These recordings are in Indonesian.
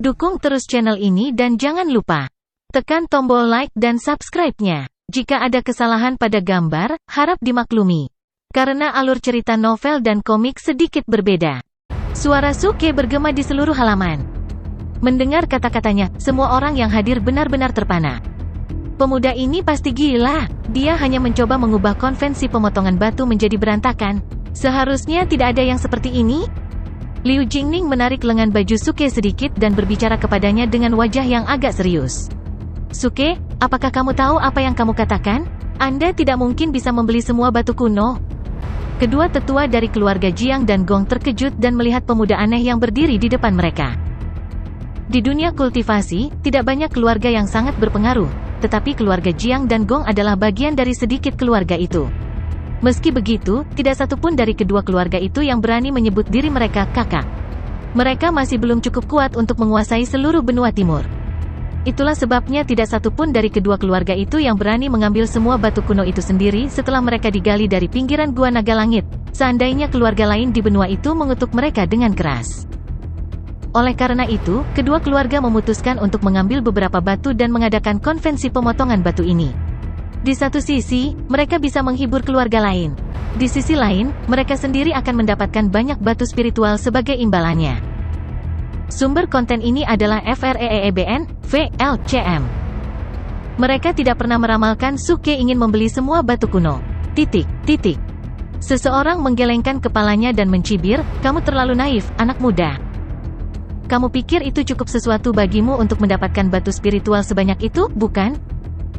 Dukung terus channel ini dan jangan lupa tekan tombol like dan subscribe-nya. Jika ada kesalahan pada gambar, harap dimaklumi. Karena alur cerita novel dan komik sedikit berbeda. Suara Suke bergema di seluruh halaman. Mendengar kata-katanya, semua orang yang hadir benar-benar terpana. Pemuda ini pasti gila. Dia hanya mencoba mengubah konvensi pemotongan batu menjadi berantakan. Seharusnya tidak ada yang seperti ini. Liu Jingning menarik lengan baju Suke sedikit dan berbicara kepadanya dengan wajah yang agak serius. Suke, apakah kamu tahu apa yang kamu katakan? Anda tidak mungkin bisa membeli semua batu kuno. Kedua tetua dari keluarga Jiang dan Gong terkejut dan melihat pemuda aneh yang berdiri di depan mereka. Di dunia kultivasi, tidak banyak keluarga yang sangat berpengaruh, tetapi keluarga Jiang dan Gong adalah bagian dari sedikit keluarga itu. Meski begitu, tidak satupun dari kedua keluarga itu yang berani menyebut diri mereka kakak. Mereka masih belum cukup kuat untuk menguasai seluruh benua timur. Itulah sebabnya tidak satupun dari kedua keluarga itu yang berani mengambil semua batu kuno itu sendiri setelah mereka digali dari pinggiran Gua Naga Langit, seandainya keluarga lain di benua itu mengutuk mereka dengan keras. Oleh karena itu, kedua keluarga memutuskan untuk mengambil beberapa batu dan mengadakan konvensi pemotongan batu ini. Di satu sisi, mereka bisa menghibur keluarga lain. Di sisi lain, mereka sendiri akan mendapatkan banyak batu spiritual sebagai imbalannya. Sumber konten ini adalah FREEBN, VLCM. Mereka tidak pernah meramalkan Suke ingin membeli semua batu kuno. Seseorang menggelengkan kepalanya dan mencibir, kamu terlalu naif, anak muda. Kamu pikir itu cukup sesuatu bagimu untuk mendapatkan batu spiritual sebanyak itu, bukan?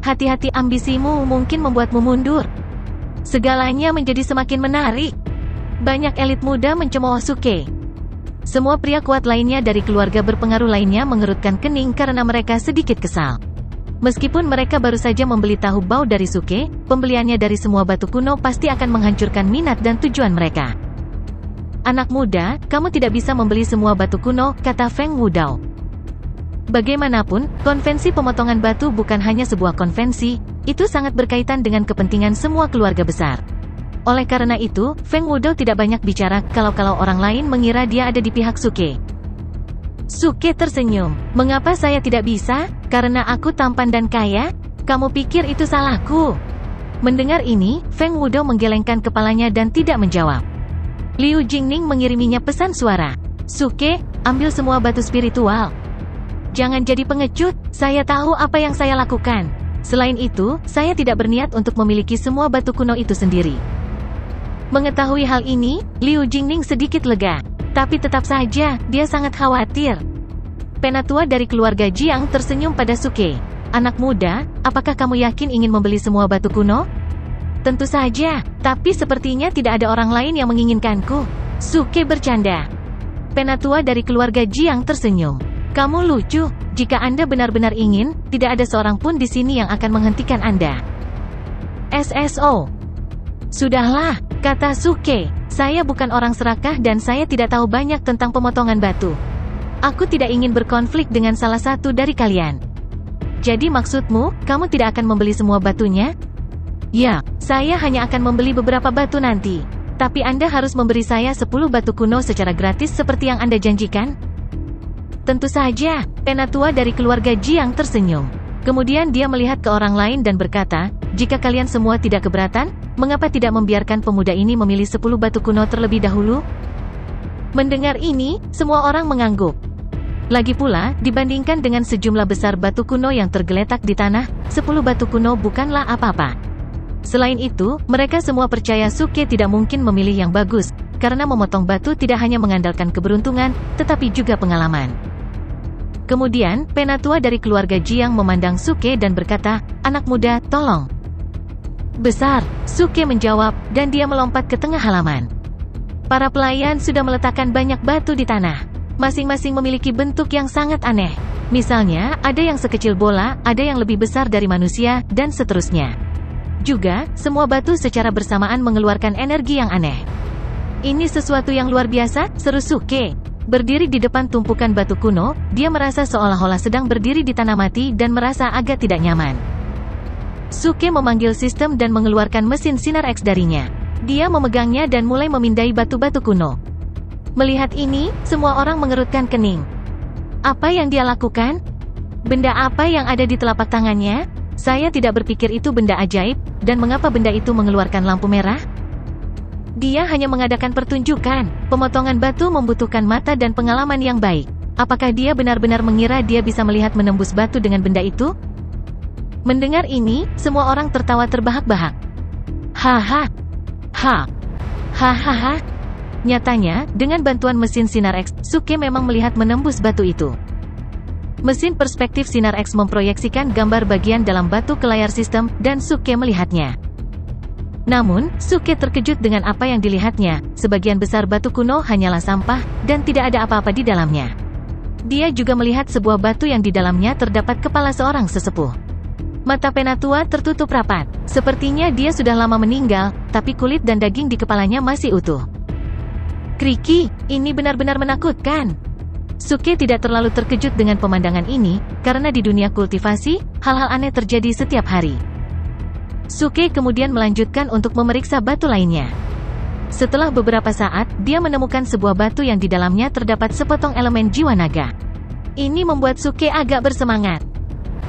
Hati-hati, ambisimu mungkin membuatmu mundur. Segalanya menjadi semakin menarik. Banyak elit muda mencemooh Suke. Semua pria kuat lainnya dari keluarga berpengaruh lainnya mengerutkan kening karena mereka sedikit kesal. Meskipun mereka baru saja membeli tahu bau dari Suke, pembeliannya dari semua batu kuno pasti akan menghancurkan minat dan tujuan mereka. Anak muda, kamu tidak bisa membeli semua batu kuno, kata Feng Wudao. Bagaimanapun, konvensi pemotongan batu bukan hanya sebuah konvensi, itu sangat berkaitan dengan kepentingan semua keluarga besar. Oleh karena itu, Feng Wudao tidak banyak bicara kalau orang lain mengira dia ada di pihak Suke. Suke tersenyum. Mengapa saya tidak bisa? Karena aku tampan dan kaya? Kamu pikir itu salahku? Mendengar ini, Feng Wudao menggelengkan kepalanya dan tidak menjawab. Liu Jingning mengiriminya pesan suara. Suke, ambil semua batu spiritual. Jangan jadi pengecut, saya tahu apa yang saya lakukan. Selain itu, saya tidak berniat untuk memiliki semua batu kuno itu sendiri. Mengetahui hal ini, Liu Jingning sedikit lega. Tapi tetap saja, dia sangat khawatir. Penatua dari keluarga Jiang tersenyum pada Suke. Anak muda, apakah kamu yakin ingin membeli semua batu kuno? Tentu saja, tapi sepertinya tidak ada orang lain yang menginginkanku. Suke bercanda. Penatua dari keluarga Jiang tersenyum. Kamu lucu, jika Anda benar-benar ingin, tidak ada seorang pun di sini yang akan menghentikan Anda. SSO. Sudahlah, kata Suke, saya bukan orang serakah dan saya tidak tahu banyak tentang pemotongan batu. Aku tidak ingin berkonflik dengan salah satu dari kalian. Jadi maksudmu, kamu tidak akan membeli semua batunya? Ya, saya hanya akan membeli beberapa batu nanti. Tapi Anda harus memberi saya 10 batu kuno secara gratis seperti yang Anda janjikan? Tentu saja, penatua dari keluarga Jiang tersenyum. Kemudian dia melihat ke orang lain dan berkata, jika kalian semua tidak keberatan, mengapa tidak membiarkan pemuda ini memilih 10 batu kuno terlebih dahulu? Mendengar ini, semua orang mengangguk. Lagi pula, dibandingkan dengan sejumlah besar batu kuno yang tergeletak di tanah, 10 batu kuno bukanlah apa-apa. Selain itu, mereka semua percaya Suke tidak mungkin memilih yang bagus, karena memotong batu tidak hanya mengandalkan keberuntungan, tetapi juga pengalaman. Kemudian, penatua dari keluarga Jiang memandang Suke dan berkata, anak muda, tolong. Besar, Suke menjawab, dan dia melompat ke tengah halaman. Para pelayan sudah meletakkan banyak batu di tanah. Masing-masing memiliki bentuk yang sangat aneh. Misalnya, ada yang sekecil bola, ada yang lebih besar dari manusia, dan seterusnya. Juga, semua batu secara bersamaan mengeluarkan energi yang aneh. Ini sesuatu yang luar biasa, seru Suke. Berdiri di depan tumpukan batu kuno, dia merasa seolah-olah sedang berdiri di tanah mati dan merasa agak tidak nyaman. Suke memanggil sistem dan mengeluarkan mesin sinar X darinya. Dia memegangnya dan mulai memindai batu-batu kuno. Melihat ini, semua orang mengerutkan kening. Apa yang dia lakukan? Benda apa yang ada di telapak tangannya? Saya tidak berpikir itu benda ajaib, dan mengapa benda itu mengeluarkan lampu merah? Dia hanya mengadakan pertunjukan. Pemotongan batu membutuhkan mata dan pengalaman yang baik. Apakah dia benar-benar mengira dia bisa melihat menembus batu dengan benda itu? Mendengar ini, semua orang tertawa terbahak-bahak. Haha. Ha. Hahaha. Nyatanya, dengan bantuan mesin sinar X, Suke memang melihat menembus batu itu. Mesin perspektif sinar X memproyeksikan gambar bagian dalam batu ke layar sistem, dan Suke melihatnya. Namun, Suke terkejut dengan apa yang dilihatnya. Sebagian besar batu kuno hanyalah sampah, dan tidak ada apa-apa di dalamnya. Dia juga melihat sebuah batu yang di dalamnya terdapat kepala seorang sesepuh. Mata Penatua tertutup rapat. Sepertinya dia sudah lama meninggal, tapi kulit dan daging di kepalanya masih utuh. Kriki, ini benar-benar menakutkan. Suke tidak terlalu terkejut dengan pemandangan ini, karena di dunia kultivasi, hal-hal aneh terjadi setiap hari. Suke kemudian melanjutkan untuk memeriksa batu lainnya. Setelah beberapa saat, dia menemukan sebuah batu yang di dalamnya terdapat sepotong elemen jiwa naga. Ini membuat Suke agak bersemangat.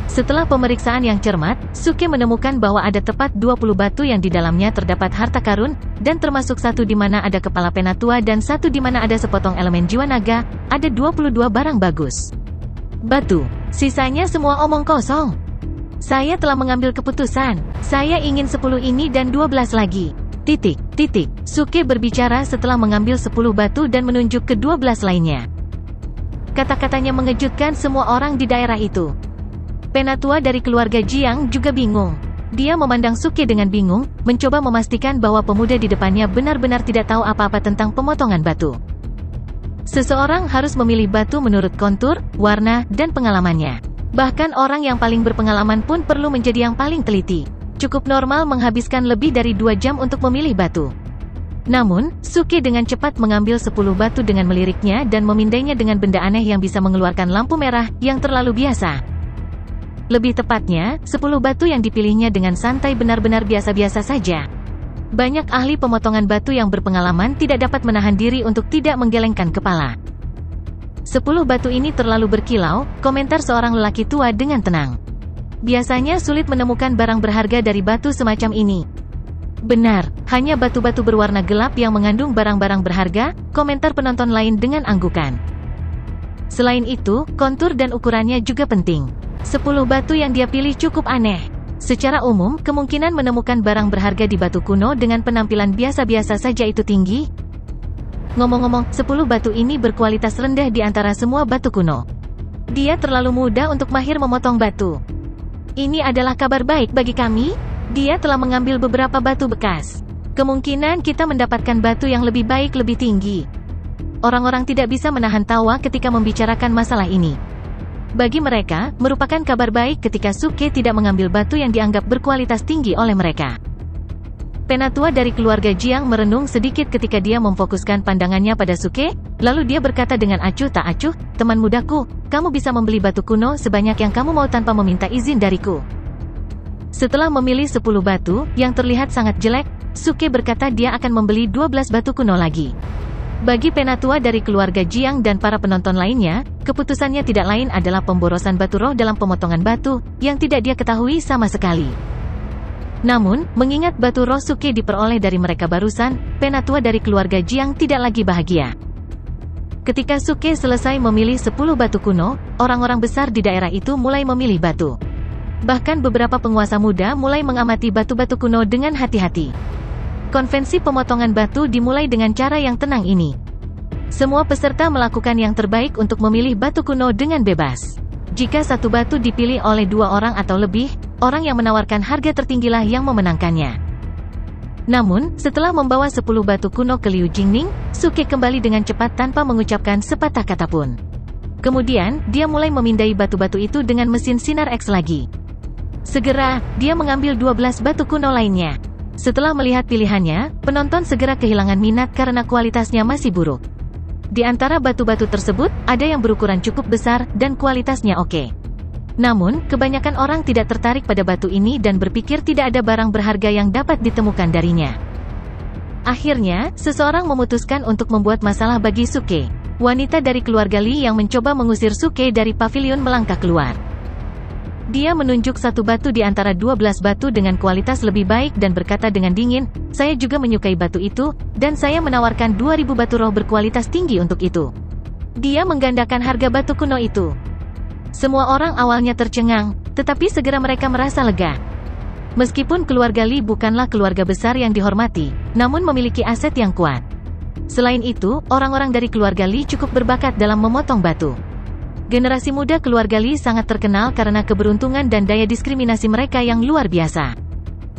Setelah pemeriksaan yang cermat, Suke menemukan bahwa ada tepat 20 batu yang di dalamnya terdapat harta karun, dan termasuk satu di mana ada kepala Penatua dan satu di mana ada sepotong elemen jiwa naga, ada 22 barang bagus. Batu. Sisanya semua omong kosong. Saya telah mengambil keputusan. Saya ingin 10 ini dan 12 lagi. Titik. Suke berbicara setelah mengambil 10 batu dan menunjuk ke 12 lainnya. Kata-katanya mengejutkan semua orang di daerah itu. Penatua dari keluarga Jiang juga bingung. Dia memandang Suke dengan bingung, mencoba memastikan bahwa pemuda di depannya benar-benar tidak tahu apa-apa tentang pemotongan batu. Seseorang harus memilih batu menurut kontur, warna, dan pengalamannya. Bahkan orang yang paling berpengalaman pun perlu menjadi yang paling teliti. Cukup normal menghabiskan lebih dari 2 jam untuk memilih batu. Namun, Suke dengan cepat mengambil 10 batu dengan meliriknya dan memindainya dengan benda aneh yang bisa mengeluarkan lampu merah, yang terlalu biasa. Lebih tepatnya, 10 batu yang dipilihnya dengan santai benar-benar biasa-biasa saja. Banyak ahli pemotongan batu yang berpengalaman tidak dapat menahan diri untuk tidak menggelengkan kepala. 10 batu ini terlalu berkilau, komentar seorang lelaki tua dengan tenang. Biasanya sulit menemukan barang berharga dari batu semacam ini. Benar, hanya batu-batu berwarna gelap yang mengandung barang-barang berharga, komentar penonton lain dengan anggukan. Selain itu, kontur dan ukurannya juga penting. 10 batu yang dia pilih cukup aneh. Secara umum, kemungkinan menemukan barang berharga di batu kuno dengan penampilan biasa-biasa saja itu tinggi. Ngomong-ngomong, 10 batu ini berkualitas rendah di antara semua batu kuno. Dia terlalu muda untuk mahir memotong batu. Ini adalah kabar baik bagi kami. Dia telah mengambil beberapa batu bekas. Kemungkinan kita mendapatkan batu yang lebih baik lebih tinggi. Orang-orang tidak bisa menahan tawa ketika membicarakan masalah ini. Bagi mereka, merupakan kabar baik ketika Suke tidak mengambil batu yang dianggap berkualitas tinggi oleh mereka. Penatua dari keluarga Jiang merenung sedikit ketika dia memfokuskan pandangannya pada Suke, lalu dia berkata dengan acuh tak acuh, "Teman mudaku, kamu bisa membeli batu kuno sebanyak yang kamu mau tanpa meminta izin dariku." Setelah memilih 10 batu, yang terlihat sangat jelek, Suke berkata dia akan membeli 12 batu kuno lagi. Bagi Penatua dari keluarga Jiang dan para penonton lainnya, keputusannya tidak lain adalah pemborosan batu roh dalam pemotongan batu, yang tidak dia ketahui sama sekali. Namun, mengingat batu roh Suke diperoleh dari mereka barusan, Penatua dari keluarga Jiang tidak lagi bahagia. Ketika Suke selesai memilih 10 batu kuno, orang-orang besar di daerah itu mulai memilih batu. Bahkan beberapa penguasa muda mulai mengamati batu-batu kuno dengan hati-hati. Konvensi pemotongan batu dimulai dengan cara yang tenang ini. Semua peserta melakukan yang terbaik untuk memilih batu kuno dengan bebas. Jika satu batu dipilih oleh 2 orang atau lebih, orang yang menawarkan harga tertinggilah yang memenangkannya. Namun, setelah membawa 10 batu kuno ke Liu Jingning, Suke kembali dengan cepat tanpa mengucapkan sepatah kata pun. Kemudian, dia mulai memindai batu-batu itu dengan mesin sinar X lagi. Segera, dia mengambil 12 batu kuno lainnya. Setelah melihat pilihannya, penonton segera kehilangan minat karena kualitasnya masih buruk. Di antara batu-batu tersebut, ada yang berukuran cukup besar dan kualitasnya oke. Namun, kebanyakan orang tidak tertarik pada batu ini dan berpikir tidak ada barang berharga yang dapat ditemukan darinya. Akhirnya, seseorang memutuskan untuk membuat masalah bagi Suke. wanita dari keluarga Lee yang mencoba mengusir Suke dari pavilion melangkah keluar. Dia menunjuk satu batu di antara 12 batu dengan kualitas lebih baik dan berkata dengan dingin, "Saya juga menyukai batu itu, dan saya menawarkan 2000 batu roh berkualitas tinggi untuk itu." Dia menggandakan harga batu kuno itu. Semua orang awalnya tercengang, tetapi segera mereka merasa lega. Meskipun keluarga Lee bukanlah keluarga besar yang dihormati, namun memiliki aset yang kuat. Selain itu, orang-orang dari keluarga Lee cukup berbakat dalam memotong batu. Generasi muda keluarga Lee sangat terkenal karena keberuntungan dan daya diskriminasi mereka yang luar biasa.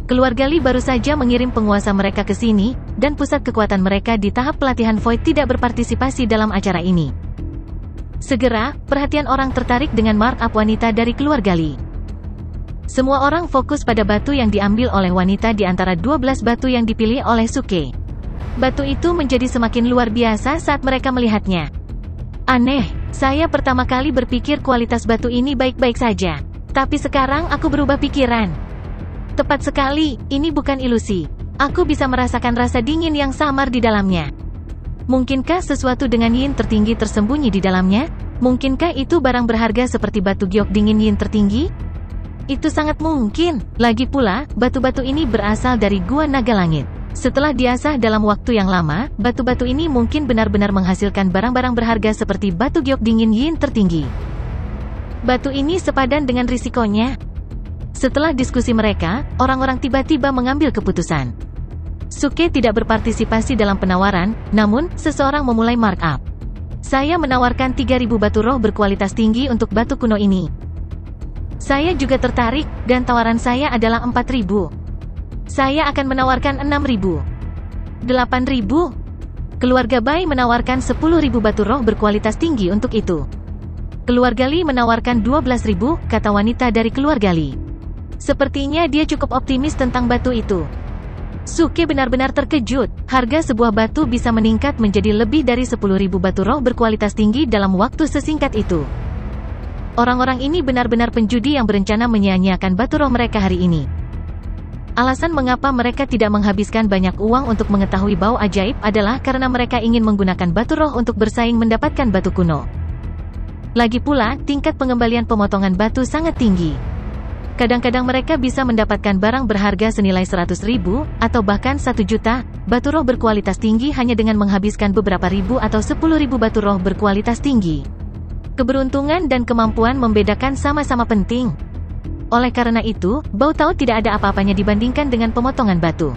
Keluarga Lee baru saja mengirim penguasa mereka ke sini, dan pusat kekuatan mereka di tahap pelatihan Void tidak berpartisipasi dalam acara ini. Segera, perhatian orang tertarik dengan markup wanita dari keluarga Lee. Semua orang fokus pada batu yang diambil oleh wanita di antara 12 batu yang dipilih oleh Suke. Batu itu menjadi semakin luar biasa saat mereka melihatnya. Aneh, saya pertama kali berpikir kualitas batu ini baik-baik saja. Tapi sekarang aku berubah pikiran. Tepat sekali, ini bukan ilusi. Aku bisa merasakan rasa dingin yang samar di dalamnya. Mungkinkah sesuatu dengan yin tertinggi tersembunyi di dalamnya? Mungkinkah itu barang berharga seperti batu giok dingin yin tertinggi? Itu sangat mungkin. Lagi pula, batu-batu ini berasal dari Gua Naga Langit. Setelah diasah dalam waktu yang lama, batu-batu ini mungkin benar-benar menghasilkan barang-barang berharga seperti batu giok dingin yin tertinggi. Batu ini sepadan dengan risikonya. Setelah diskusi mereka, orang-orang tiba-tiba mengambil keputusan. Suke tidak berpartisipasi dalam penawaran, namun, seseorang memulai markup. Saya menawarkan 3000 batu roh berkualitas tinggi untuk batu kuno ini. Saya juga tertarik, dan tawaran saya adalah 4000. Saya akan menawarkan 6.000. 8.000. Keluarga Bai menawarkan 10.000 batu roh berkualitas tinggi untuk itu. Keluarga Lee menawarkan 12.000, kata wanita dari keluarga Lee. Sepertinya dia cukup optimis tentang batu itu. Suke benar-benar terkejut. Harga sebuah batu bisa meningkat menjadi lebih dari 10.000 batu roh berkualitas tinggi dalam waktu sesingkat itu. Orang-orang ini benar-benar penjudi yang berencana menyia-nyiakan batu roh mereka hari ini. Alasan mengapa mereka tidak menghabiskan banyak uang untuk mengetahui bau ajaib adalah karena mereka ingin menggunakan batu roh untuk bersaing mendapatkan batu kuno. Lagi pula, tingkat pengembalian pemotongan batu sangat tinggi. Kadang-kadang mereka bisa mendapatkan barang berharga senilai 100.000, atau bahkan 1 juta, batu roh berkualitas tinggi hanya dengan menghabiskan beberapa ribu atau 10.000 batu roh berkualitas tinggi. Keberuntungan dan kemampuan membedakan sama-sama penting. Oleh karena itu, bau tahu tidak ada apa-apanya dibandingkan dengan pemotongan batu.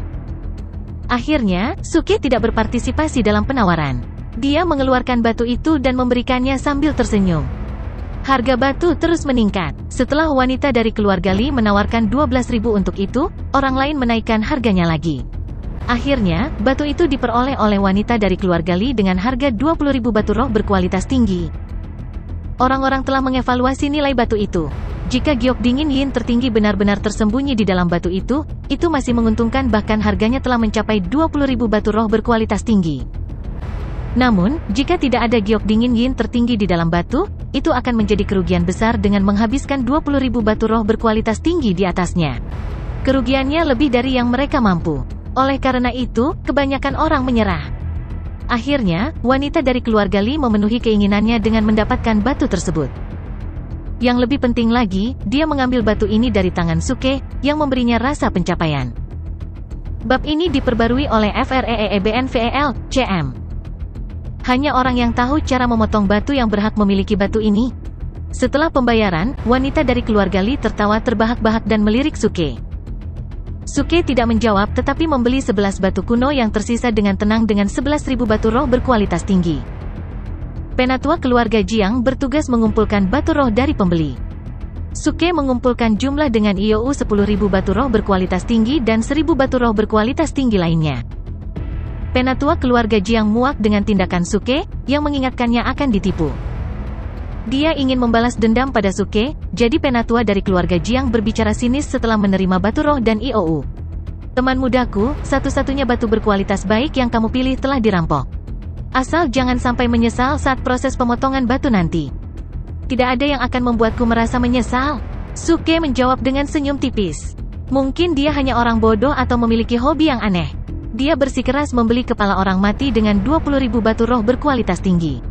Akhirnya, Suke tidak berpartisipasi dalam penawaran. Dia mengeluarkan batu itu dan memberikannya sambil tersenyum. Harga batu terus meningkat. Setelah wanita dari keluarga Lee menawarkan 12.000 untuk itu, orang lain menaikkan harganya lagi. Akhirnya, batu itu diperoleh oleh wanita dari keluarga Lee dengan harga 20.000 batu roh berkualitas tinggi. Orang-orang telah mengevaluasi nilai batu itu. Jika giok dingin yin tertinggi benar-benar tersembunyi di dalam batu itu masih menguntungkan, bahkan harganya telah mencapai 20.000 batu roh berkualitas tinggi. Namun, jika tidak ada giok dingin yin tertinggi di dalam batu, itu akan menjadi kerugian besar dengan menghabiskan 20.000 batu roh berkualitas tinggi di atasnya. Kerugiannya lebih dari yang mereka mampu. Oleh karena itu, kebanyakan orang menyerah. Akhirnya, wanita dari keluarga Lee memenuhi keinginannya dengan mendapatkan batu tersebut. Yang lebih penting lagi, dia mengambil batu ini dari tangan Suke, yang memberinya rasa pencapaian. Bab ini diperbarui oleh FREEBNVEL, CM. Hanya orang yang tahu cara memotong batu yang berhak memiliki batu ini. Setelah pembayaran, wanita dari keluarga Lee tertawa terbahak-bahak dan melirik Suke. Suke tidak menjawab tetapi membeli 11 batu kuno yang tersisa dengan tenang dengan 11.000 batu roh berkualitas tinggi. Penatua keluarga Jiang bertugas mengumpulkan batu roh dari pembeli. Suke mengumpulkan jumlah dengan IOU 10.000 batu roh berkualitas tinggi dan 1.000 batu roh berkualitas tinggi lainnya. Penatua keluarga Jiang muak dengan tindakan Suke, yang mengingatkannya akan ditipu. Dia ingin membalas dendam pada Suke, jadi penatua dari keluarga Jiang berbicara sinis setelah menerima batu roh dan IOU. Teman mudaku, satu-satunya batu berkualitas baik yang kamu pilih telah dirampok. Asal jangan sampai menyesal saat proses pemotongan batu nanti. Tidak ada yang akan membuatku merasa menyesal. Suke menjawab dengan senyum tipis. Mungkin dia hanya orang bodoh atau memiliki hobi yang aneh. Dia bersikeras membeli kepala orang mati dengan 20.000 batu roh berkualitas tinggi.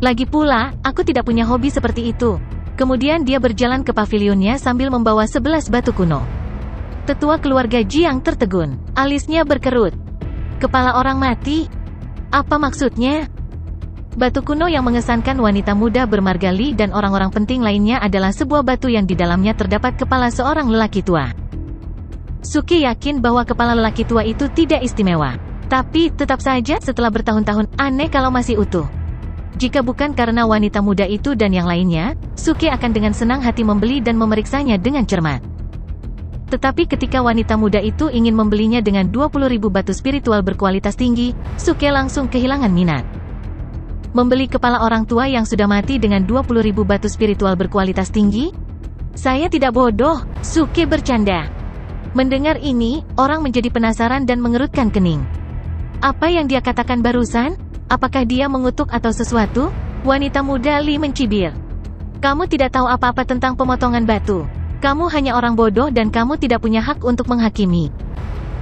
Lagi pula, aku tidak punya hobi seperti itu. Kemudian dia berjalan ke pavilionnya sambil membawa 11 batu kuno. Tetua keluarga Jiang tertegun. Alisnya berkerut. Kepala orang mati? Apa maksudnya? Batu kuno yang mengesankan wanita muda bermarga Li dan orang-orang penting lainnya adalah sebuah batu yang di dalamnya terdapat kepala seorang lelaki tua. Suki yakin bahwa kepala lelaki tua itu tidak istimewa. Tapi, tetap saja setelah bertahun-tahun, aneh kalau masih utuh. Jika bukan karena wanita muda itu dan yang lainnya, Suki akan dengan senang hati membeli dan memeriksanya dengan cermat. Tetapi ketika wanita muda itu ingin membelinya dengan 20.000 batu spiritual berkualitas tinggi, Suki langsung kehilangan minat. Membeli kepala orang tua yang sudah mati dengan 20.000 batu spiritual berkualitas tinggi? Saya tidak bodoh, Suki bercanda. Mendengar ini, orang menjadi penasaran dan mengerutkan kening. Apa yang dia katakan barusan? Apakah dia mengutuk atau sesuatu? Wanita muda Li mencibir. Kamu tidak tahu apa-apa tentang pemotongan batu. Kamu hanya orang bodoh dan kamu tidak punya hak untuk menghakimi.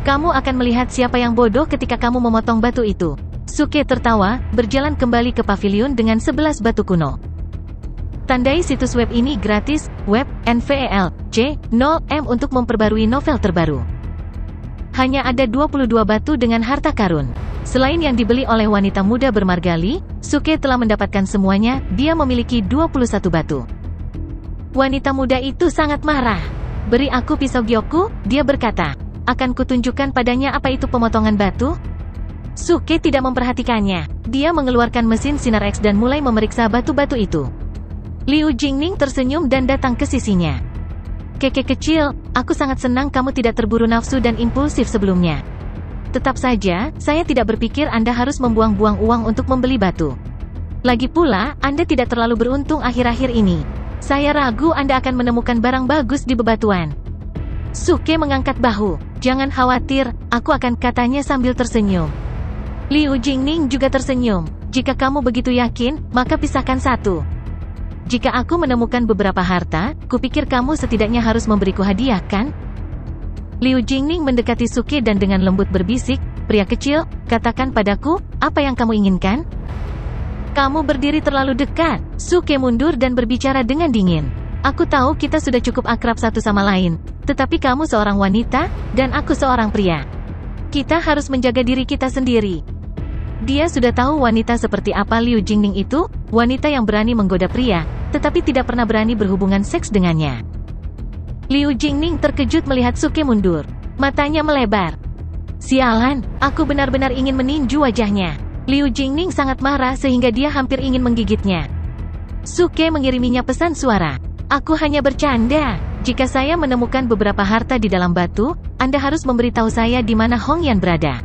Kamu akan melihat siapa yang bodoh ketika kamu memotong batu itu. Suki tertawa, berjalan kembali ke pavilion dengan 11 batu kuno. Tandai situs web ini gratis, web, NVEL.C0M untuk memperbarui novel terbaru. Hanya ada 22 batu dengan harta karun. Selain yang dibeli oleh wanita muda bermarga Li, Suki telah mendapatkan semuanya, dia memiliki 21 batu. Wanita muda itu sangat marah. Beri aku pisau gyoku, dia berkata. Akan kutunjukkan padanya apa itu pemotongan batu? Suki tidak memperhatikannya. Dia mengeluarkan mesin sinar X dan mulai memeriksa batu-batu itu. Liu Jingning tersenyum dan datang ke sisinya. Keke kecil, aku sangat senang kamu tidak terburu nafsu dan impulsif sebelumnya. Tetap saja, saya tidak berpikir Anda harus membuang-buang uang untuk membeli batu. Lagi pula, Anda tidak terlalu beruntung akhir-akhir ini. Saya ragu Anda akan menemukan barang bagus di bebatuan. Suki mengangkat bahu. Jangan khawatir, aku akan, katanya sambil tersenyum. Liu Jingning juga tersenyum. Jika kamu begitu yakin, maka pisahkan satu. Jika aku menemukan beberapa harta, kupikir kamu setidaknya harus memberiku hadiah, kan? Liu Jingning mendekati Suki dan dengan lembut berbisik, pria kecil, katakan padaku, apa yang kamu inginkan? Kamu berdiri terlalu dekat. Suki mundur dan berbicara dengan dingin. Aku tahu kita sudah cukup akrab satu sama lain, tetapi kamu seorang wanita, dan aku seorang pria. Kita harus menjaga diri kita sendiri. Dia sudah tahu wanita seperti apa Liu Jingning itu, wanita yang berani menggoda pria, tetapi tidak pernah berani berhubungan seks dengannya. Liu Jingning terkejut melihat Suki mundur. Matanya melebar. Sialan, aku benar-benar ingin meninju wajahnya. Liu Jingning sangat marah sehingga dia hampir ingin menggigitnya. Suki mengiriminya pesan suara. Aku hanya bercanda. Jika saya menemukan beberapa harta di dalam batu, Anda harus memberitahu saya di mana Hong Yan berada.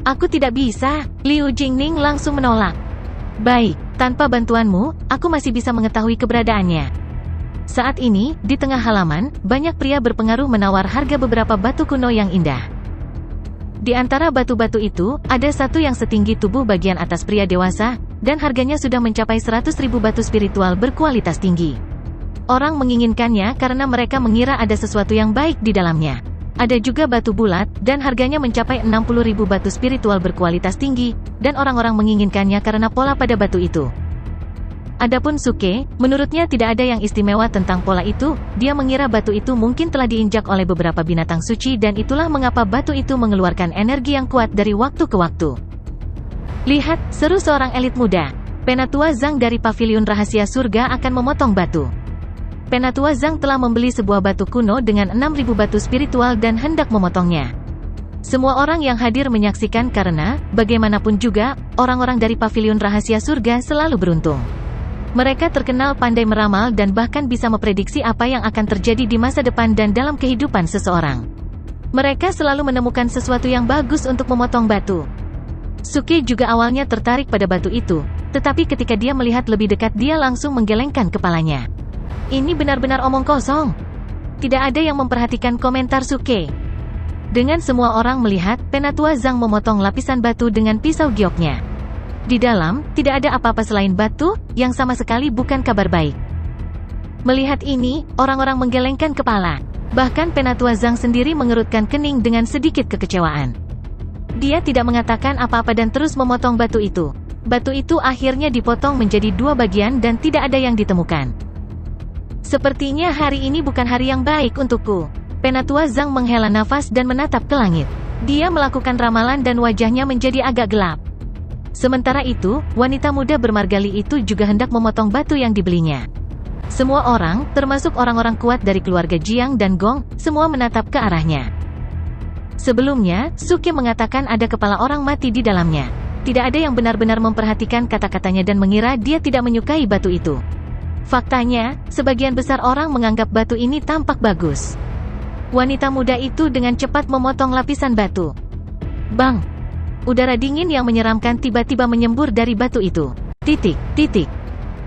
Aku tidak bisa, Liu Jingning langsung menolak. Baik, tanpa bantuanmu, aku masih bisa mengetahui keberadaannya. Saat ini, di tengah halaman, banyak pria berpengaruh menawar harga beberapa batu kuno yang indah. Di antara batu-batu itu, ada satu yang setinggi tubuh bagian atas pria dewasa, dan harganya sudah mencapai 100.000 batu spiritual berkualitas tinggi. Orang menginginkannya karena mereka mengira ada sesuatu yang baik di dalamnya. Ada juga batu bulat, dan harganya mencapai 60.000 batu spiritual berkualitas tinggi, dan orang-orang menginginkannya karena pola pada batu itu. Adapun Suki, menurutnya tidak ada yang istimewa tentang pola itu, dia mengira batu itu mungkin telah diinjak oleh beberapa binatang suci dan itulah mengapa batu itu mengeluarkan energi yang kuat dari waktu ke waktu. Lihat, seru seorang elit muda. Penatua Zhang dari Pavilion Rahasia Surga akan memotong batu. Penatua Zhang telah membeli sebuah batu kuno dengan 6.000 batu spiritual dan hendak memotongnya. Semua orang yang hadir menyaksikan karena, bagaimanapun juga, orang-orang dari Pavilion Rahasia Surga selalu beruntung. Mereka terkenal pandai meramal dan bahkan bisa memprediksi apa yang akan terjadi di masa depan dan dalam kehidupan seseorang. Mereka selalu menemukan sesuatu yang bagus untuk memotong batu. Suki juga awalnya tertarik pada batu itu, tetapi ketika dia melihat lebih dekat dia langsung menggelengkan kepalanya. Ini benar-benar omong kosong. Tidak ada yang memperhatikan komentar Suki. Dengan semua orang melihat, Penatua Zhang memotong lapisan batu dengan pisau gioknya. Di dalam, tidak ada apa-apa selain batu, yang sama sekali bukan kabar baik. Melihat ini, orang-orang menggelengkan kepala. Bahkan Penatua Zhang sendiri mengerutkan kening dengan sedikit kekecewaan. Dia tidak mengatakan apa-apa dan terus memotong batu itu. batu itu akhirnya dipotong menjadi dua bagian dan tidak ada yang ditemukan. Sepertinya hari ini bukan hari yang baik untukku. Penatua Zhang menghela nafas dan menatap ke langit. Dia melakukan ramalan dan wajahnya menjadi agak gelap. Sementara itu, wanita muda bermargali itu juga hendak memotong batu yang dibelinya. Semua orang, termasuk orang-orang kuat dari keluarga Jiang dan Gong, semua menatap ke arahnya. Sebelumnya, Suke mengatakan ada kepala orang mati di dalamnya. Tidak ada yang benar-benar memperhatikan kata-katanya dan mengira dia tidak menyukai batu itu. Faktanya, sebagian besar orang menganggap batu ini tampak bagus. Wanita muda itu dengan cepat memotong lapisan batu. Bang! Udara dingin yang menyeramkan tiba-tiba menyembur dari batu itu. Titik.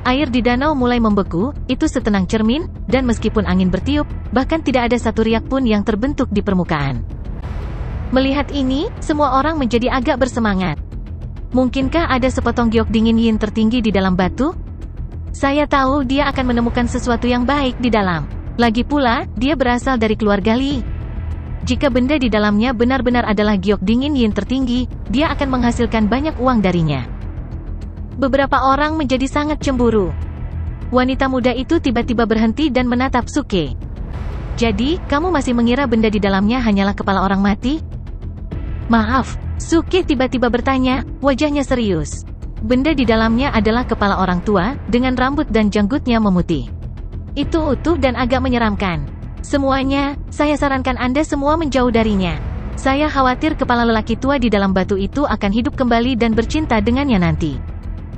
Air di danau mulai membeku, itu setenang cermin, dan meskipun angin bertiup, bahkan tidak ada satu riak pun yang terbentuk di permukaan. Melihat ini, semua orang menjadi agak bersemangat. Mungkinkah ada sepotong giok dingin yin tertinggi di dalam batu? Saya tahu dia akan menemukan sesuatu yang baik di dalam. Lagi pula, dia berasal dari keluarga Li. Jika benda di dalamnya benar-benar adalah giok dingin yin tertinggi, dia akan menghasilkan banyak uang darinya. Beberapa orang menjadi sangat cemburu. Wanita muda itu tiba-tiba berhenti dan menatap Suke. Jadi, kamu masih mengira benda di dalamnya hanyalah kepala orang mati? Maaf, Suke tiba-tiba bertanya, wajahnya serius. Benda di dalamnya adalah kepala orang tua, dengan rambut dan janggutnya memutih. Itu utuh dan agak menyeramkan. Semuanya, saya sarankan Anda semua menjauh darinya. Saya khawatir kepala lelaki tua di dalam batu itu akan hidup kembali dan bercinta dengannya nanti.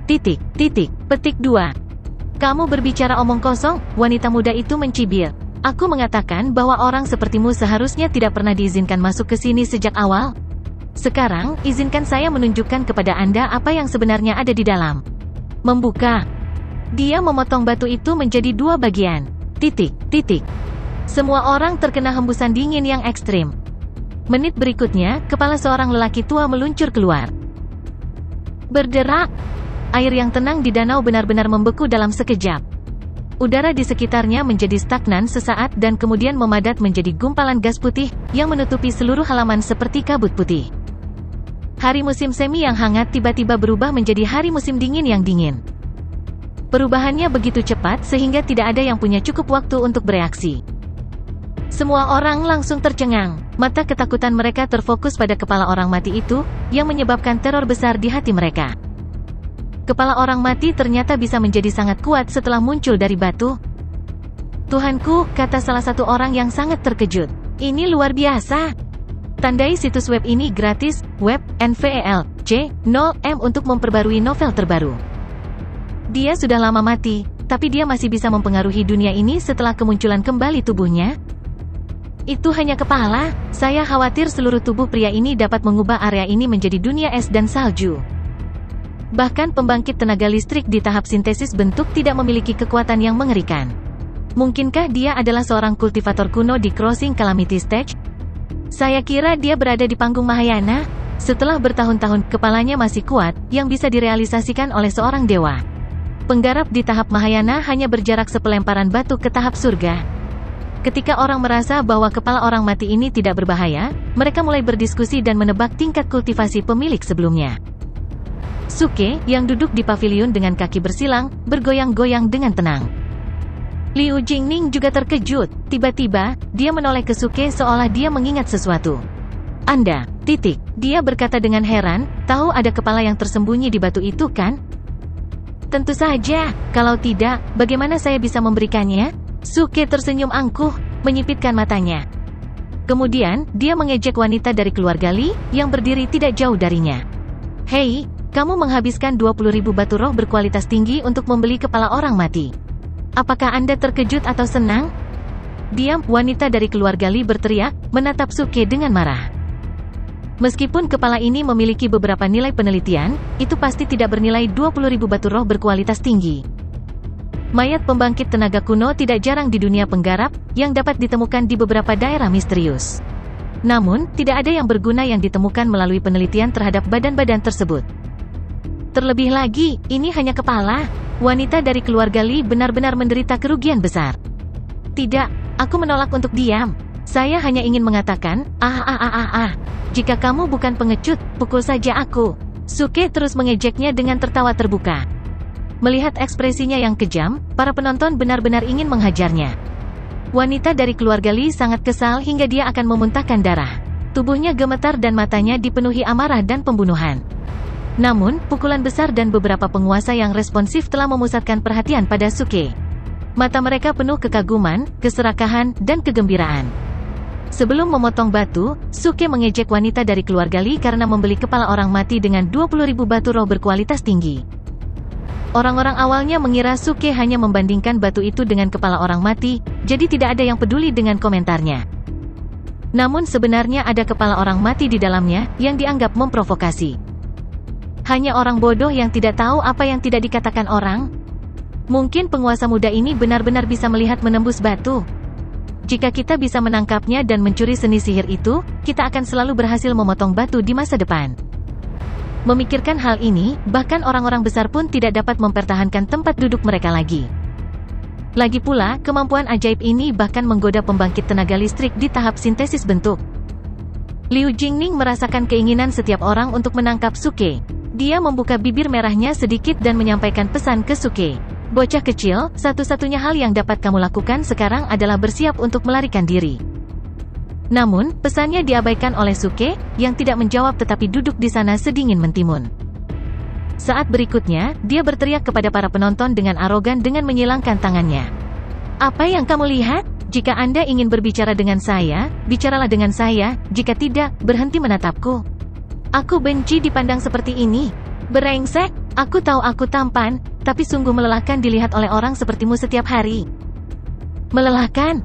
Petik 2. Kamu berbicara omong kosong, wanita muda itu mencibir. Aku mengatakan bahwa orang sepertimu seharusnya tidak pernah diizinkan masuk ke sini sejak awal. Sekarang, izinkan saya menunjukkan kepada Anda apa yang sebenarnya ada di dalam. Membuka. Dia memotong batu itu menjadi dua bagian. Semua orang terkena hembusan dingin yang ekstrim. Menit berikutnya, kepala seorang lelaki tua meluncur keluar. Berderak. Air yang tenang di danau benar-benar membeku dalam sekejap. Udara di sekitarnya menjadi stagnan sesaat dan kemudian memadat menjadi gumpalan gas putih, yang menutupi seluruh halaman seperti kabut putih. Hari musim semi yang hangat tiba-tiba berubah menjadi hari musim dingin yang dingin. Perubahannya begitu cepat sehingga tidak ada yang punya cukup waktu untuk bereaksi. Semua orang langsung tercengang. Mata ketakutan mereka terfokus pada kepala orang mati itu, yang menyebabkan teror besar di hati mereka. Kepala orang mati ternyata bisa menjadi sangat kuat setelah muncul dari batu. Tuhanku, kata salah satu orang yang sangat terkejut. Ini luar biasa. Tandai situs web ini gratis, web, NVELC0M untuk memperbarui novel terbaru. Dia sudah lama mati, tapi dia masih bisa mempengaruhi dunia ini setelah kemunculan kembali tubuhnya. Itu hanya kepala, saya khawatir seluruh tubuh pria ini dapat mengubah area ini menjadi dunia es dan salju. Bahkan pembangkit tenaga listrik di tahap sintesis bentuk tidak memiliki kekuatan yang mengerikan. Mungkinkah dia adalah seorang kultivator kuno di Crossing Calamity Stage? Saya kira dia berada di panggung Mahayana. Setelah bertahun-tahun, kepalanya masih kuat, yang bisa direalisasikan oleh seorang dewa. Penggarap di tahap Mahayana hanya berjarak sepelemparan batu ke tahap surga. Ketika orang merasa bahwa kepala orang mati ini tidak berbahaya, mereka mulai berdiskusi dan menebak tingkat kultivasi pemilik sebelumnya. Suke, yang duduk di pavilion dengan kaki bersilang, bergoyang-goyang dengan tenang. Liu Jingning juga terkejut. Tiba-tiba, dia menoleh ke Suke seolah dia mengingat sesuatu. Anda, dia berkata dengan heran, tahu ada kepala yang tersembunyi di batu itu kan? Tentu saja, kalau tidak, bagaimana saya bisa memberikannya? Suke tersenyum angkuh, menyipitkan matanya. Kemudian, dia mengejek wanita dari keluarga Li, yang berdiri tidak jauh darinya. Hei, kamu menghabiskan 20.000 batu roh berkualitas tinggi untuk membeli kepala orang mati. Apakah Anda terkejut atau senang? Diam, wanita dari keluarga Li berteriak, menatap Suke dengan marah. Meskipun kepala ini memiliki beberapa nilai penelitian, itu pasti tidak bernilai 20.000 batu roh berkualitas tinggi. Mayat pembangkit tenaga kuno tidak jarang di dunia penggarap, yang dapat ditemukan di beberapa daerah misterius. Namun, tidak ada yang berguna yang ditemukan melalui penelitian terhadap badan-badan tersebut. Terlebih lagi, ini hanya kepala. Wanita dari keluarga Li benar-benar menderita kerugian besar. Tidak, aku menolak untuk diam. Saya hanya ingin mengatakan, jika kamu bukan pengecut, pukul saja aku. Suke terus mengejeknya dengan tertawa terbuka. Melihat ekspresinya yang kejam, para penonton benar-benar ingin menghajarnya. Wanita dari keluarga Lee sangat kesal hingga dia akan memuntahkan darah. Tubuhnya gemetar dan matanya dipenuhi amarah dan pembunuhan. Namun, pukulan besar dan beberapa penguasa yang responsif telah memusatkan perhatian pada Suke. Mata mereka penuh kekaguman, keserakahan, dan kegembiraan. Sebelum memotong batu, Suke mengejek wanita dari keluarga Lee karena membeli kepala orang mati dengan 20.000 batu roh berkualitas tinggi. Orang-orang awalnya mengira Suke hanya membandingkan batu itu dengan kepala orang mati, jadi tidak ada yang peduli dengan komentarnya. Namun sebenarnya ada kepala orang mati di dalamnya, yang dianggap memprovokasi. Hanya orang bodoh yang tidak tahu apa yang tidak dikatakan orang. Mungkin penguasa muda ini benar-benar bisa melihat menembus batu. Jika kita bisa menangkapnya dan mencuri seni sihir itu, kita akan selalu berhasil memotong batu di masa depan. Memikirkan hal ini, bahkan orang-orang besar pun tidak dapat mempertahankan tempat duduk mereka lagi. Lagi pula, kemampuan ajaib ini bahkan menggoda pembangkit tenaga listrik di tahap sintesis bentuk. Liu Jingning merasakan keinginan setiap orang untuk menangkap Suke. Dia membuka bibir merahnya sedikit dan menyampaikan pesan ke Suke. Bocah kecil, satu-satunya hal yang dapat kamu lakukan sekarang adalah bersiap untuk melarikan diri. Namun, pesannya diabaikan oleh Suke, yang tidak menjawab tetapi duduk di sana sedingin mentimun. Saat berikutnya, dia berteriak kepada para penonton dengan arogan dengan menyilangkan tangannya. Apa yang kamu lihat? Jika Anda ingin berbicara dengan saya, bicaralah dengan saya, jika tidak, berhenti menatapku. Aku benci dipandang seperti ini. Brengsek, aku tahu aku tampan, tapi sungguh melelahkan dilihat oleh orang sepertimu setiap hari. Melelahkan?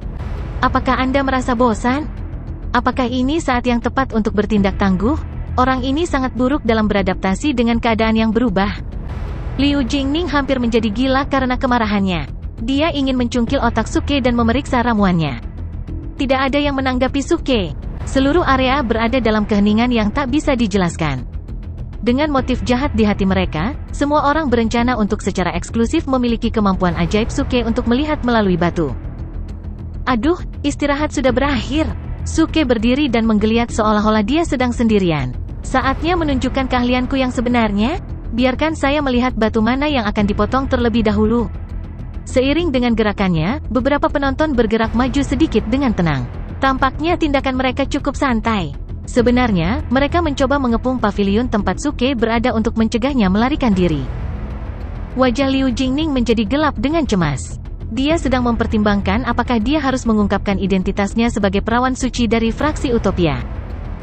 Apakah Anda merasa bosan? Apakah ini saat yang tepat untuk bertindak tangguh? Orang ini sangat buruk dalam beradaptasi dengan keadaan yang berubah. Liu Jingning hampir menjadi gila karena kemarahannya. Dia ingin mencungkil otak Suke dan memeriksa ramuannya. Tidak ada yang menanggapi Suke. Seluruh area berada dalam keheningan yang tak bisa dijelaskan. Dengan motif jahat di hati mereka, semua orang berencana untuk secara eksklusif memiliki kemampuan ajaib Suke untuk melihat melalui batu. Aduh, istirahat sudah berakhir. Suke berdiri dan menggeliat seolah-olah dia sedang sendirian. Saatnya menunjukkan keahlianku yang sebenarnya. Biarkan saya melihat batu mana yang akan dipotong terlebih dahulu. Seiring dengan gerakannya, beberapa penonton bergerak maju sedikit dengan tenang. Tampaknya tindakan mereka cukup santai. Sebenarnya, mereka mencoba mengepung paviliun tempat Suke berada untuk mencegahnya melarikan diri. Wajah Liu Jingning menjadi gelap dengan cemas. Dia sedang mempertimbangkan apakah dia harus mengungkapkan identitasnya sebagai perawan suci dari fraksi Utopia.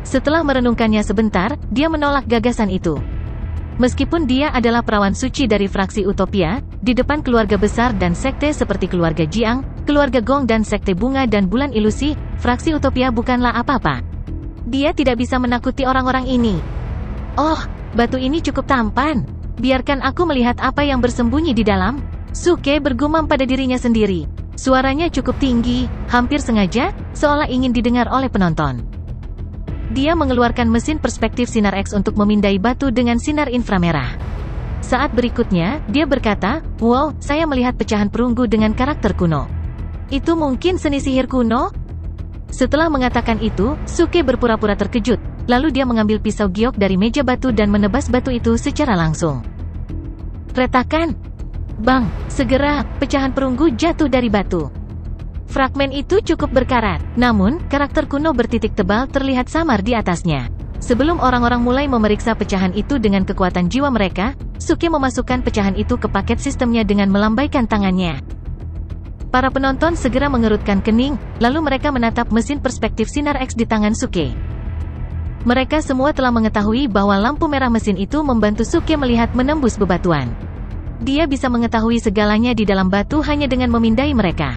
Setelah merenungkannya sebentar, dia menolak gagasan itu. Meskipun dia adalah perawan suci dari fraksi Utopia, di depan keluarga besar dan sekte seperti keluarga Jiang, keluarga Gong dan sekte bunga dan bulan ilusi, fraksi Utopia bukanlah apa-apa. Dia tidak bisa menakuti orang-orang ini. Oh, batu ini cukup tampan. Biarkan aku melihat apa yang bersembunyi di dalam. Suke bergumam pada dirinya sendiri. Suaranya cukup tinggi, hampir sengaja, seolah ingin didengar oleh penonton. Dia mengeluarkan mesin perspektif sinar X untuk memindai batu dengan sinar inframerah. Saat berikutnya, dia berkata, "Wow, saya melihat pecahan perunggu dengan karakter kuno. Itu mungkin seni sihir kuno?" Setelah mengatakan itu, Suke berpura-pura terkejut. Lalu dia mengambil pisau giok dari meja batu dan menebas batu itu secara langsung. Retakan! Bang! Segera, pecahan perunggu jatuh dari batu. Fragmen itu cukup berkarat, namun, karakter kuno bertitik tebal terlihat samar di atasnya. Sebelum orang-orang mulai memeriksa pecahan itu dengan kekuatan jiwa mereka, Suke memasukkan pecahan itu ke paket sistemnya dengan melambaikan tangannya. Para penonton segera mengerutkan kening, lalu mereka menatap mesin perspektif sinar X di tangan Suke. Mereka semua telah mengetahui bahwa lampu merah mesin itu membantu Suke melihat menembus bebatuan. Dia bisa mengetahui segalanya di dalam batu hanya dengan memindai mereka.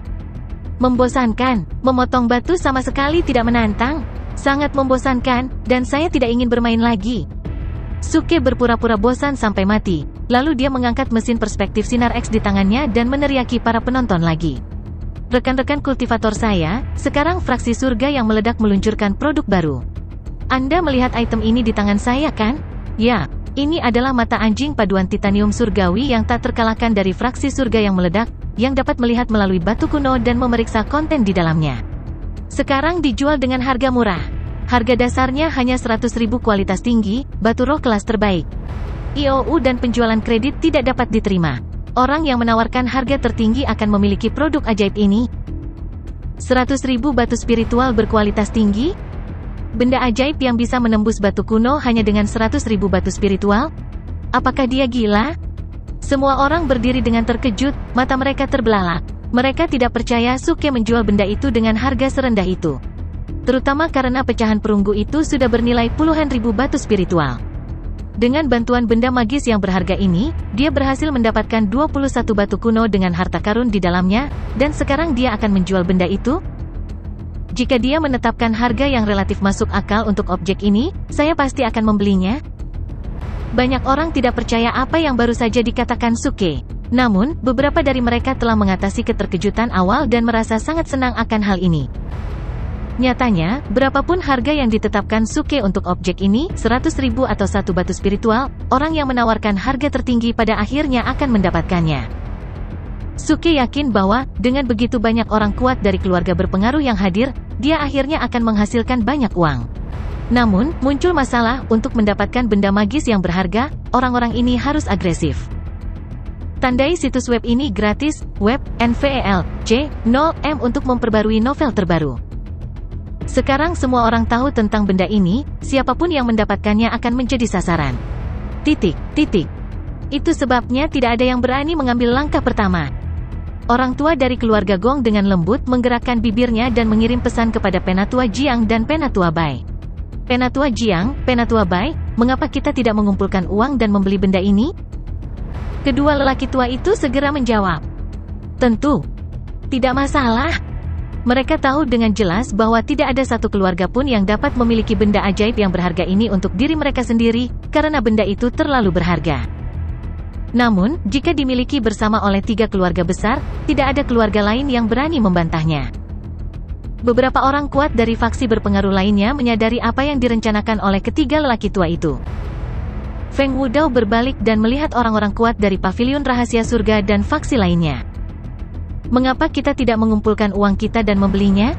Membosankan, memotong batu sama sekali tidak menantang. Sangat membosankan, dan saya tidak ingin bermain lagi. Suke berpura-pura bosan sampai mati, lalu dia mengangkat mesin perspektif sinar X di tangannya dan meneriaki para penonton lagi. Rekan-rekan kultivator saya, sekarang fraksi surga yang meledak meluncurkan produk baru. Anda melihat item ini di tangan saya kan? Ya, ini adalah mata anjing paduan titanium surgawi yang tak terkalahkan dari fraksi surga yang meledak, yang dapat melihat melalui batu kuno dan memeriksa konten di dalamnya. Sekarang dijual dengan harga murah. Harga dasarnya hanya 100.000 kualitas tinggi, batu roh kelas terbaik. IOU dan penjualan kredit tidak dapat diterima. Orang yang menawarkan harga tertinggi akan memiliki produk ajaib ini. 100.000 batu spiritual berkualitas tinggi? Benda ajaib yang bisa menembus batu kuno hanya dengan 100.000 batu spiritual? Apakah dia gila? Semua orang berdiri dengan terkejut, mata mereka terbelalak. Mereka tidak percaya Suke menjual benda itu dengan harga serendah itu. Terutama karena pecahan perunggu itu sudah bernilai puluhan ribu batu spiritual. Dengan bantuan benda magis yang berharga ini, dia berhasil mendapatkan 21 batu kuno dengan harta karun di dalamnya, dan sekarang dia akan menjual benda itu? Jika dia menetapkan harga yang relatif masuk akal untuk objek ini, saya pasti akan membelinya. Banyak orang tidak percaya apa yang baru saja dikatakan Suke. Namun, beberapa dari mereka telah mengatasi keterkejutan awal dan merasa sangat senang akan hal ini. Nyatanya, berapapun harga yang ditetapkan Suke untuk objek ini, 100.000 atau 1 batu spiritual, orang yang menawarkan harga tertinggi pada akhirnya akan mendapatkannya. Suke yakin bahwa, dengan begitu banyak orang kuat dari keluarga berpengaruh yang hadir, dia akhirnya akan menghasilkan banyak uang. Namun, muncul masalah. Untuk mendapatkan benda magis yang berharga, orang-orang ini harus agresif. Tandai situs web ini gratis, web, NVELC0M untuk memperbarui novel terbaru. Sekarang semua orang tahu tentang benda ini, siapapun yang mendapatkannya akan menjadi sasaran. Itu sebabnya tidak ada yang berani mengambil langkah pertama. Orang tua dari keluarga Gong dengan lembut menggerakkan bibirnya dan mengirim pesan kepada Penatua Jiang dan Penatua Bai. Penatua Jiang, Penatua Bai, mengapa kita tidak mengumpulkan uang dan membeli benda ini? Kedua lelaki tua itu segera menjawab. Tentu. Tidak masalah. Mereka tahu dengan jelas bahwa tidak ada satu keluarga pun yang dapat memiliki benda ajaib yang berharga ini untuk diri mereka sendiri, karena benda itu terlalu berharga. Namun, jika dimiliki bersama oleh 3 keluarga besar, tidak ada keluarga lain yang berani membantahnya. Beberapa orang kuat dari faksi berpengaruh lainnya menyadari apa yang direncanakan oleh ketiga lelaki tua itu. Feng Wudao berbalik dan melihat orang-orang kuat dari Paviliun Rahasia Surga dan faksi lainnya. Mengapa kita tidak mengumpulkan uang kita dan membelinya?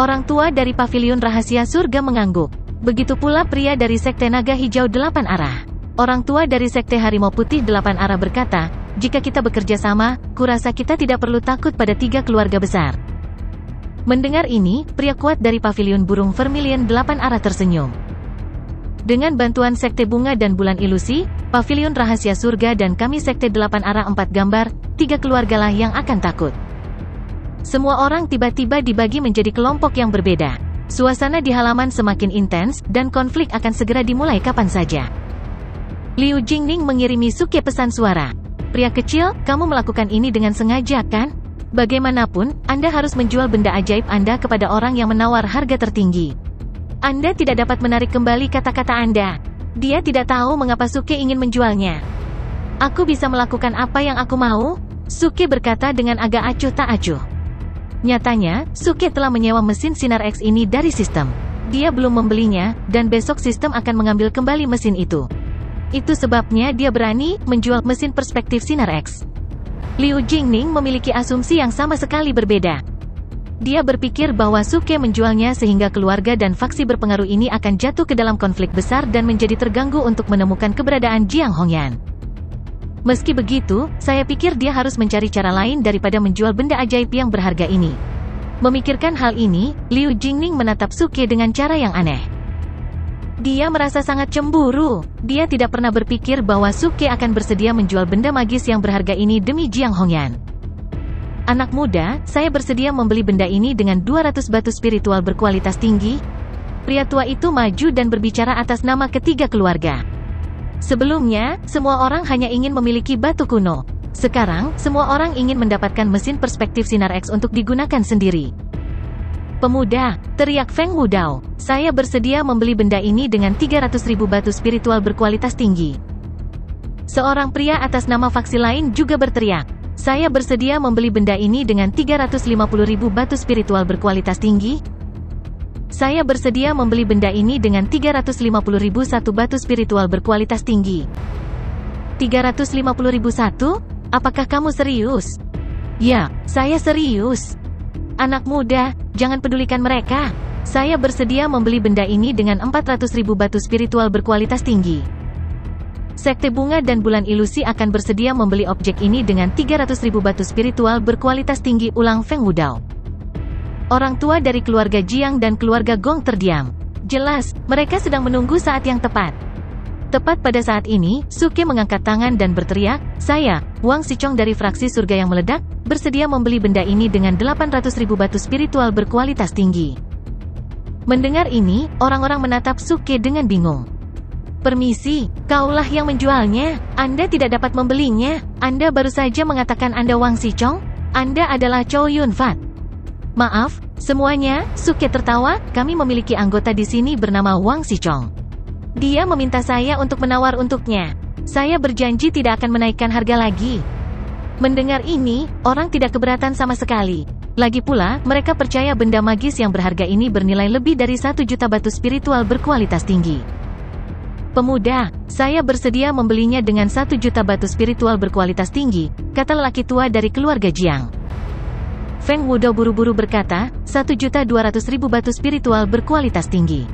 Orang tua dari Paviliun Rahasia Surga mengangguk. Begitu pula pria dari Sekte Naga Hijau 8 Arah. Orang tua dari Sekte Harimau Putih 8 Arah berkata, jika kita bekerja sama, kurasa kita tidak perlu takut pada 3 keluarga besar. Mendengar ini, pria kuat dari Paviliun Burung Vermilion 8 Arah tersenyum. Dengan bantuan Sekte Bunga dan Bulan Ilusi, Paviliun Rahasia Surga dan kami Sekte 8 Arah 4 Gambar, 3 keluargalah yang akan takut. Semua orang tiba-tiba dibagi menjadi kelompok yang berbeda. Suasana di halaman semakin intens, dan konflik akan segera dimulai kapan saja. Liu Jingning mengirimi Suke pesan suara. Pria kecil, kamu melakukan ini dengan sengaja kan? Bagaimanapun, Anda harus menjual benda ajaib Anda kepada orang yang menawar harga tertinggi. Anda tidak dapat menarik kembali kata-kata Anda. Dia tidak tahu mengapa Suke ingin menjualnya. Aku bisa melakukan apa yang aku mau? Suke berkata dengan agak acuh tak acuh. Nyatanya, Suke telah menyewa mesin Sinar X ini dari sistem. Dia belum membelinya, dan besok sistem akan mengambil kembali mesin itu. Itu sebabnya dia berani menjual mesin perspektif Sinar X. Liu Jingning memiliki asumsi yang sama sekali berbeda. Dia berpikir bahwa Suke menjualnya sehingga keluarga dan faksi berpengaruh ini akan jatuh ke dalam konflik besar dan menjadi terganggu untuk menemukan keberadaan Jiang Hongyan. Meski begitu, saya pikir dia harus mencari cara lain daripada menjual benda ajaib yang berharga ini. Memikirkan hal ini, Liu Jingning menatap Suke dengan cara yang aneh. Dia merasa sangat cemburu. Dia tidak pernah berpikir bahwa Suke akan bersedia menjual benda magis yang berharga ini demi Jiang Hongyan. Anak muda, saya bersedia membeli benda ini dengan 200 batu spiritual berkualitas tinggi. Pria tua itu maju dan berbicara atas nama ketiga keluarga. Sebelumnya, semua orang hanya ingin memiliki batu kuno. Sekarang, semua orang ingin mendapatkan mesin perspektif Sinar X untuk digunakan sendiri. Pemuda, teriak Feng Wudao, saya bersedia membeli benda ini dengan 300.000 batu spiritual berkualitas tinggi. Seorang pria atas nama faksi lain juga berteriak, saya bersedia membeli benda ini dengan 350.000 batu spiritual berkualitas tinggi. Saya bersedia membeli benda ini dengan 350.000 satu batu spiritual berkualitas tinggi. 350.000 satu? Apakah kamu serius? Ya, saya serius. Anak muda, jangan pedulikan mereka. Saya bersedia membeli benda ini dengan 400.000 batu spiritual berkualitas tinggi. Sekte Bunga dan Bulan Ilusi akan bersedia membeli objek ini dengan 300.000 batu spiritual berkualitas tinggi, ulang Feng Wudao. Orang tua dari keluarga Jiang dan keluarga Gong terdiam. Jelas, mereka sedang menunggu saat yang tepat. Tepat pada saat ini, Suke mengangkat tangan dan berteriak, "Saya, Wang Xichong dari fraksi surga yang meledak, bersedia membeli benda ini dengan 800.000 batu spiritual berkualitas tinggi." Mendengar ini, orang-orang menatap Suke dengan bingung. "Permisi, kaulah yang menjualnya. Anda tidak dapat membelinya. Anda baru saja mengatakan Anda Wang Xichong? Anda adalah Chow Yun Fat." "Maaf, semuanya," Suke tertawa, "kami memiliki anggota di sini bernama Wang Xichong. Dia meminta saya untuk menawar untuknya. Saya berjanji tidak akan menaikkan harga lagi." Mendengar ini, orang tidak keberatan sama sekali. Lagi pula, mereka percaya benda magis yang berharga ini bernilai lebih dari 1 juta batu spiritual berkualitas tinggi. "Pemuda, saya bersedia membelinya dengan 1 juta batu spiritual berkualitas tinggi," kata lelaki tua dari keluarga Jiang. Feng Wudao buru-buru berkata, 1.200.000 batu spiritual berkualitas tinggi.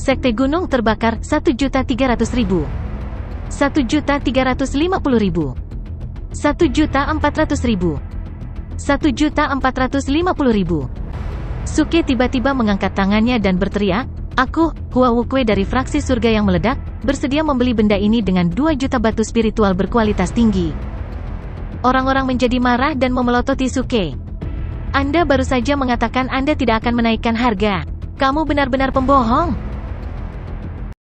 Sekte Gunung Terbakar, 1.300.000. 1.350.000. 1.400.000. 1.450.000. Suke tiba-tiba mengangkat tangannya dan berteriak, "Aku, Hua Wukwe dari fraksi surga yang meledak, bersedia membeli benda ini dengan 2 juta batu spiritual berkualitas tinggi." Orang-orang menjadi marah dan memelototi Suke. "Anda baru saja mengatakan Anda tidak akan menaikkan harga. Kamu benar-benar pembohong."